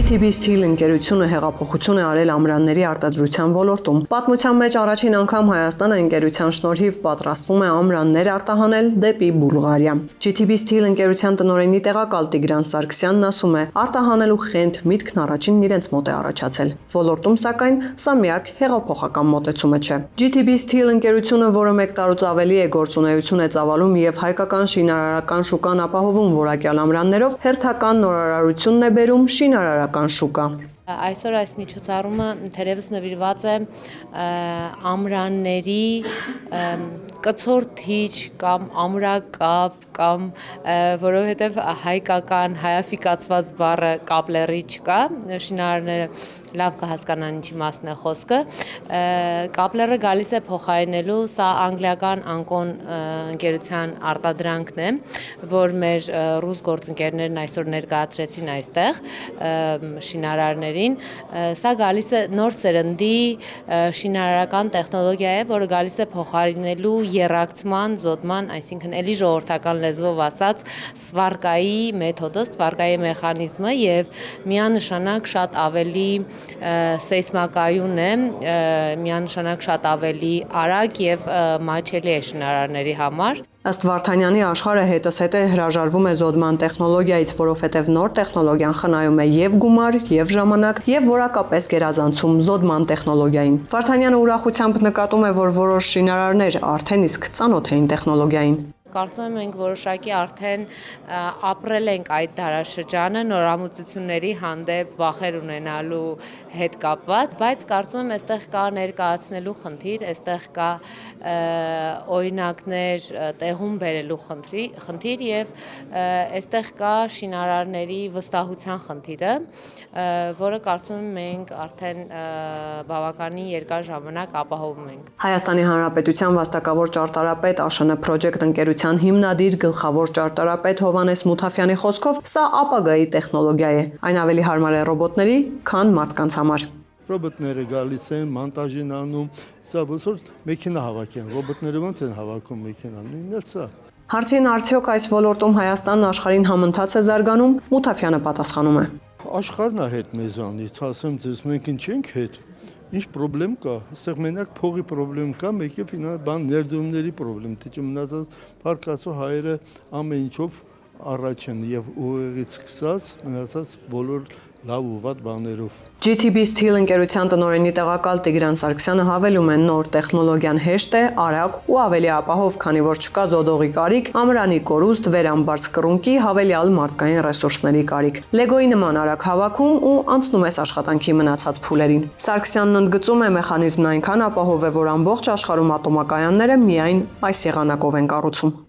GTB Steel ընկերությունը հեղափոխություն է արել ամրանների արտադրության ոլորտում։ Պատմության մեջ առաջին անգամ Հայաստանը ընկերության շնորհիվ պատրաստվում է ամրաններ արտահանել դեպի Բուլղարիա։ GTB Steel ընկերության տնօրենի տեղակալ Տիգրան Սարգսյանն ասում է, արտահանելու խենթ միտքն առաջինն իրենց մոտ է առաջացել։ Ոլորտում սակայն սա միակ հեղափոխական մոտեցումը չէ։ GTB Steel ընկերությունը, որը 1 տարուց ավելի է գործունեություն է ծավալում եւ հայկական շինարարական շուկան ապահովում որակյալ ամրաններով, հերթական նորարարությունն է բերում շինարարական շուկա։ Այսօր այս միջոցառումը թերևս նվիրված է ամրանների կցորդիչ կամ ամրակապ կամ որովհետև հայկական հայաֆիկացված բառը կապլերի չկա, շինարարները լավ կհասկանան ինչի մասն է խոսքը։ Կապլերը գալիս է փոխարինելու, սա անգլիական անկոն ընկերության արտադրանքն է, որ մեր ռուս գործընկերներն այսօր ներկայացրեցին այստեղ շինարարներին։ Սա գալիս է նոր սերնդի շինարարական տեխնոլոգիա է, որը գալիս է փոխարինելու եռակցման, զոդման, այսինքն էլի ժողովրդական լեզվով ասած, սվարկայի մեթոդը, սվարկայի մեխանիզմը եւ միանշանակ շատ ավելի սեյսմակայուն է, միանշանակ շատ ավելի արագ եւ մատչելի է շինարարների համար։ Ըստ Վարդանյանի աշխարհը հետզհետե հրաժարվում է զոդման տեխնոլոգիայից, որովհետև նոր տեխնոլոգիան խնայում է եւ գումար, եւ ժամանակ, եւ որակապես գերազանցում զոդման տեխնոլոգիային։ Վարդանյանը ուրախությամբ նկատում է, որ որոշ շինարարներ արդեն իսկ ծանոթ էին տեխնոլոգիային։ Կարծում եմ մենք որոշակի արդեն ապրել ենք այդ դարաշրջանը նորամուծությունների հանդեպ վախեր ունենալու հետ կապված, բայց կարծում եմ այստեղ կա ներկայացնելու խնդիր, այստեղ կա օրինակներ տեղում բերելու խնդիր եւ այստեղ կա շինարարների վստահության խնդիրը, որը կարծում եմ մենք արդեն բավականին երկար ժամանակ ապահովում ենք։ Հայաստանի Հանրապետության վաստակավոր ճարտարապետ ԱՇՆ Project ընկերության հիմնադիր գլխավոր ճարտարապետ Հովհաննես Մութաֆյանի խոսքով սա ապագայի տեխնոլոգիա է։ Այն ավելի հարմար է ռոբոտների, քան մարդկանց համար։ Ռոբոտները գալիս են, մոնտաժին անում, սա ոնց որ մեքենա հավաքեն, ռոբոտները ոնց են հավաքում մեքենան, նույնն էլ սա։ Հարցին արդյոք այս ոլորտում Հայաստանն աշխարհին համընթաց է զարգանում, Մութաֆյանը պատասխանում է։ Աշխարհն է հետ մեզանից, ասեմ ձեզ, մենք չենք հետ։ Ինչ պրոբլեմ կա, այստեղ մենակ փողի պրոբլեմ կա, մեկը բան ներդրումների պրոբլեմ, թե չմնացած փառքացու հայերը ամեն ինչով առաջ են եւ ուղեղից սկսած մնացած բոլոր լավ ու վատ բաներով։ GTB Steel ընկերության տնօրենի տեղակալ Տիգրան Սարգսյանը հավելում է, նոր տեխնոլոգիան հեշտ է, արագ ու ավելի ապահով, քանի որ չկա զոդողի կարիք, ամրանի կորուստ, վերամբարձ կռունկի, հավելյալ մարդկային ռեսուրսների կարիք։ Լեգոյի նման արագ հավաքում ու անցնում ես աշխատանքի մնացած փուլերին։ Սարգսյանն ընդգծում է, մեխանիզմն այնքան ապահով է, որ ամբողջ աշխարհում ատոմակայանները միայն այս եղանակով են կառուցում։